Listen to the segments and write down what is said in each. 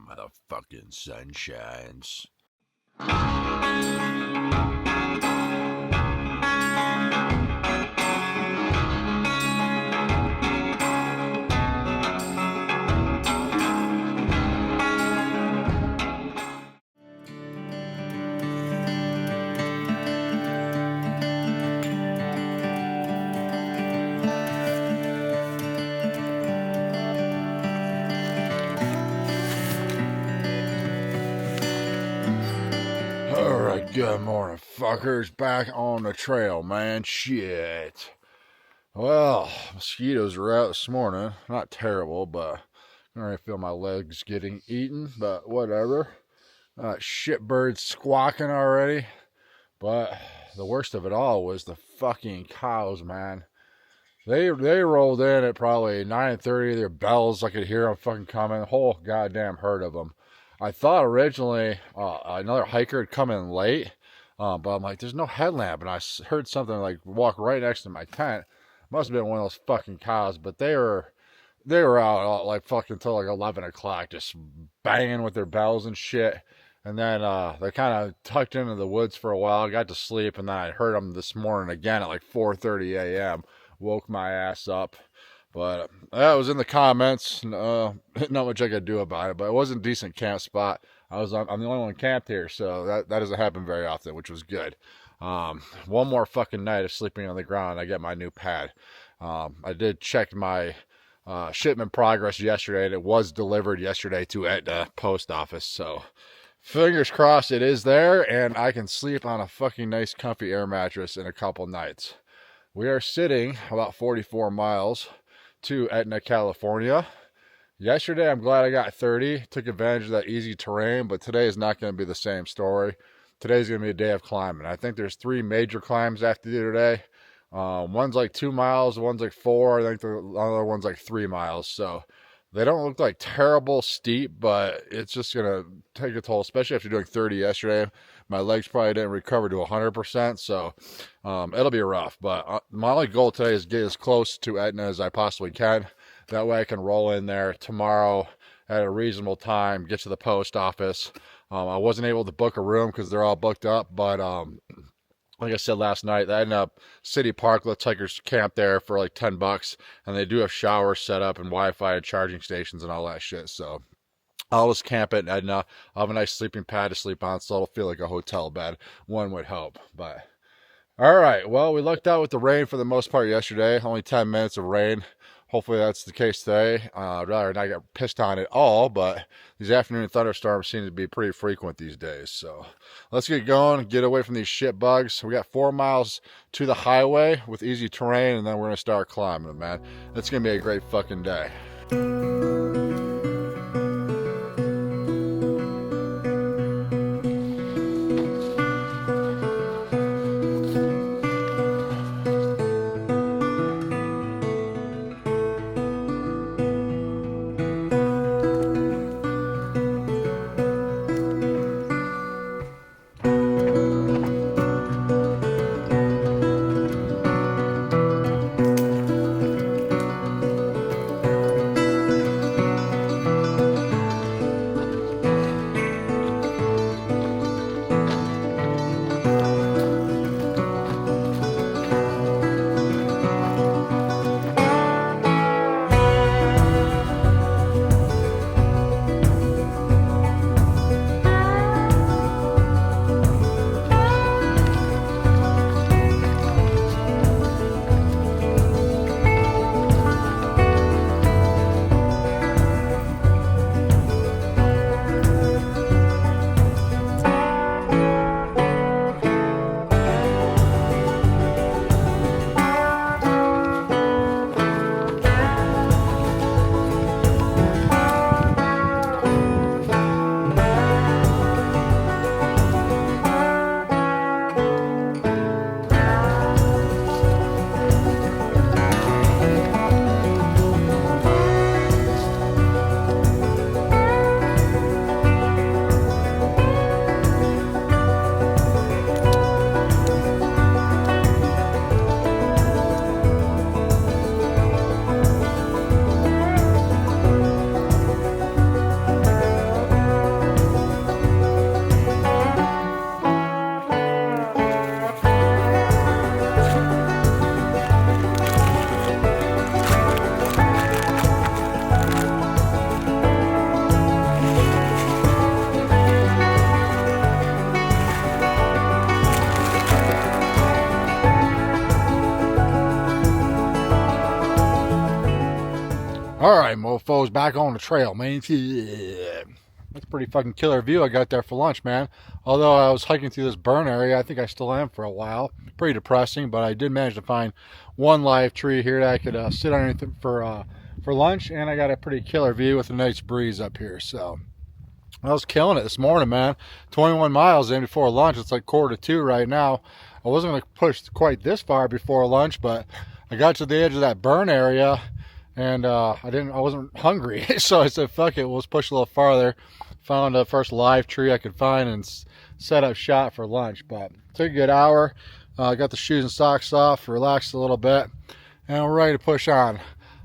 motherfucking sunshines. Alright, good morning, fuckers. Back on the trail, man. Shit. Well, mosquitoes were out this morning. Not terrible, but I can already feel my legs getting eaten, but whatever. Shitbirds squawking already. But the worst of it all was the fucking cows, man. They rolled in at probably 9:30. Their bells, I could hear them fucking coming. The whole goddamn herd of them. I thought originally another hiker had come in late, but I'm like, there's no headlamp, and I heard something like walk right next to my tent. Must have been one of those fucking cows, but they were out like fucking till like 11 o'clock, just banging with their bells and shit. And then they kind of tucked into the woods for a while. I got to sleep, and then I heard them this morning again at like 4:30 a.m. Woke my ass up. But that was in the comments. Not much I could do about it, but it was a decent camp spot. I'm the only one camped here, so that doesn't happen very often, which was good. One more fucking night of sleeping on the ground, I get my new pad. I did check my shipment progress yesterday, and it was delivered yesterday to Etna post office. So fingers crossed it is there, and I can sleep on a fucking nice, comfy air mattress in a couple nights. We are sitting about 44 miles to Etna, California. Yesterday, I'm glad I got 30. Took advantage of that easy terrain, but today is not going to be the same story. Today's going to be a day of climbing. I think there's 3 major climbs I have to do today. One's like 2 miles, one's like 4. I think the other one's like 3 miles. So they don't look like terrible steep, but it's just going to take a toll, especially after doing 30 yesterday. My legs probably didn't recover to 100%, so it'll be rough. But my only goal today is get as close to Etna as I possibly can. That way I can roll in there tomorrow at a reasonable time, get to the post office. I wasn't able to book a room because they're all booked up, but like I said last night, I ended up City Park lets hikers camp there for like $10, and they do have showers set up and Wi-Fi and charging stations and all that shit. So I'll just camp at Etna. I'll have a nice sleeping pad to sleep on, so it'll feel like a hotel bed. One would hope. But all right, well, we lucked out with the rain for the most part yesterday. Only 10 minutes of rain. Hopefully that's the case today. I'd rather not get pissed on at all, but these afternoon thunderstorms seem to be pretty frequent these days. So let's get going, get away from these shit bugs. We got 4 miles to the highway with easy terrain, and then we're going to start climbing, man. It's going to be a great fucking day. Alright, mofos, back on the trail, man. That's a pretty fucking killer view I got there for lunch, man. Although I was hiking through this burn area, I think I still am for a while. Pretty depressing, but I did manage to find one live tree here that I could sit underneath for lunch, and I got a pretty killer view with a nice breeze up here. So I was killing it this morning, man. 21 miles in before lunch. It's like 1:45 right now. I wasn't going to push quite this far before lunch, but I got to the edge of that burn area, and I wasn't hungry, so I said, "Fuck it, we'll just push a little farther." Found the first live tree I could find and set up shop for lunch. But it took a good hour. Got the shoes and socks off, relaxed a little bit, and we're ready to push on.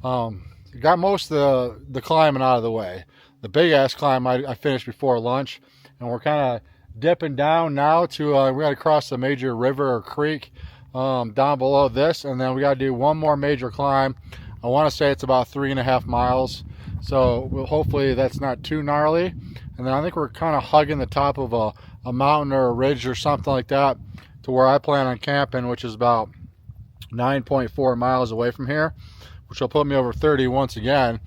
Got most of the climbing out of the way. The big ass climb I finished before lunch, and we're kind of dipping down now to we got to cross a major river or creek down below this, and then we got to do one more major climb. I want to say it's about 3.5 miles, so hopefully that's not too gnarly. And then I think we're kind of hugging the top of a mountain or a ridge or something like that to where I plan on camping, which is about 9.4 miles away from here, which will put me over 30 once again.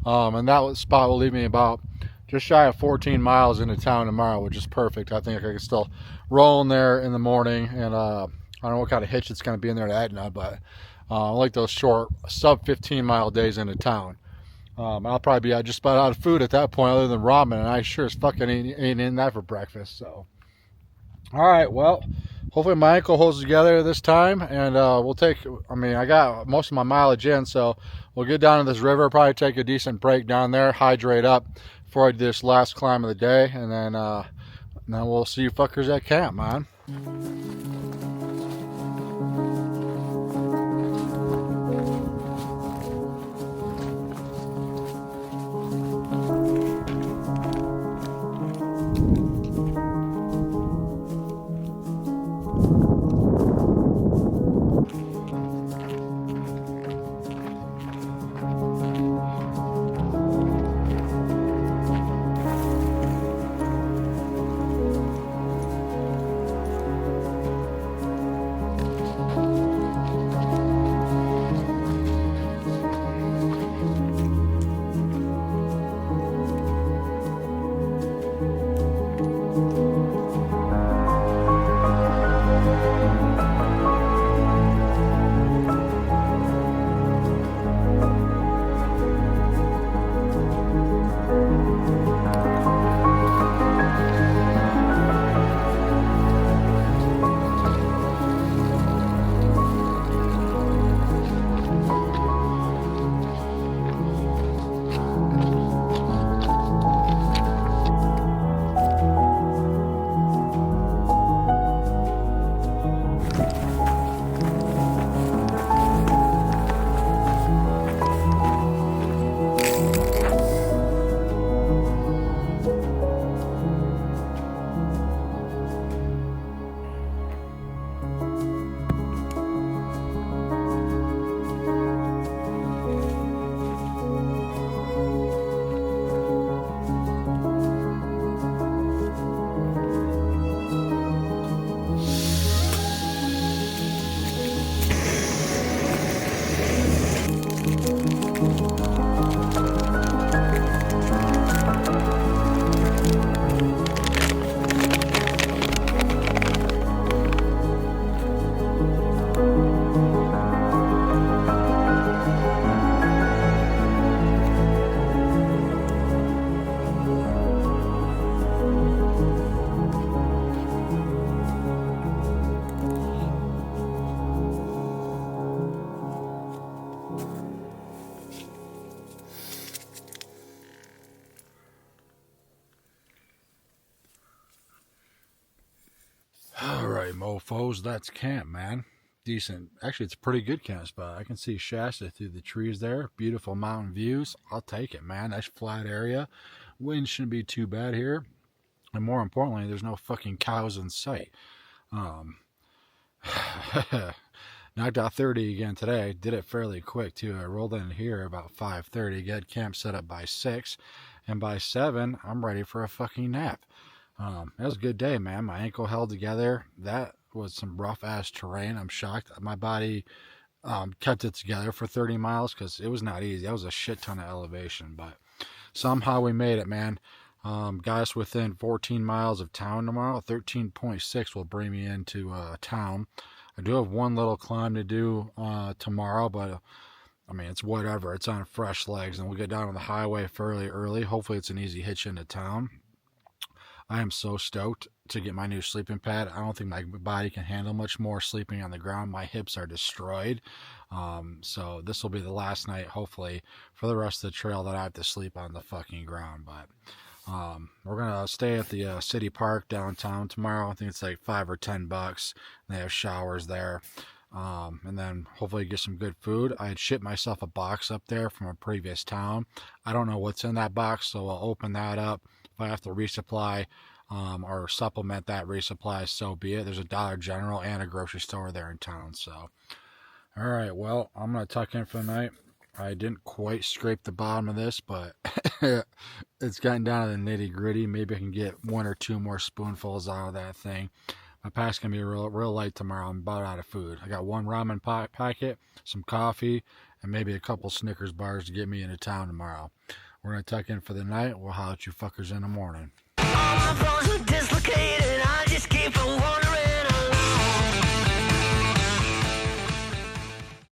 And that spot will leave me about just shy of 14 miles into town tomorrow, which is perfect. I think I can still roll in there in the morning, and I don't know what kind of hitch it's going to be in there to Etna, but I like those short sub 15 mile days into town. I'll probably be just about out of food at that point, other than ramen, and I sure as fucking ain't in that for breakfast. So, all right, well, hopefully my ankle holds together this time, and we'll take. I got most of my mileage in, so we'll get down to this river, probably take a decent break down there, hydrate up before I do this last climb of the day, and then we'll see you fuckers at camp, man. Alright, mofos, that's camp, man. Decent. Actually, it's a pretty good camp spot. I can see Shasta through the trees there. Beautiful mountain views. I'll take it, man. Nice flat area. Wind shouldn't be too bad here. And more importantly, there's no fucking cows in sight. Knocked out 30 again today. Did it fairly quick, too. I rolled in here about 5:30. Got camp set up by 6. And by 7, I'm ready for a fucking nap. That was a good day, man. My ankle held together. That was some rough-ass terrain. I'm shocked. My body kept it together for 30 miles because it was not easy. That was a shit ton of elevation, but somehow we made it, man. Got us within 14 miles of town tomorrow. 13.6 will bring me into town. I do have one little climb to do tomorrow, but I mean, it's whatever. It's on fresh legs, and we'll get down on the highway fairly early. Hopefully, it's an easy hitch into town. I am so stoked to get my new sleeping pad. I don't think my body can handle much more sleeping on the ground. My hips are destroyed. So this will be the last night, hopefully, for the rest of the trail that I have to sleep on the fucking ground. But we're gonna stay at the city park downtown tomorrow. I think it's like $5 or $10. And they have showers there. And then hopefully get some good food. I had shipped myself a box up there from a previous town. I don't know what's in that box, so I'll open that up. If I have to resupply or supplement that resupply, so be it. There's a Dollar General and a grocery store there in town. So, all right, well, I'm going to tuck in for the night. I didn't quite scrape the bottom of this, but it's gotten down to the nitty gritty. Maybe I can get one or two more spoonfuls out of that thing. My pack's going to be real light tomorrow. I'm about out of food. I got one ramen packet, some coffee, and maybe a couple Snickers bars to get me into town tomorrow. We're going to tuck in for the night. We'll holler at you fuckers in the morning. All my bones are dislocated.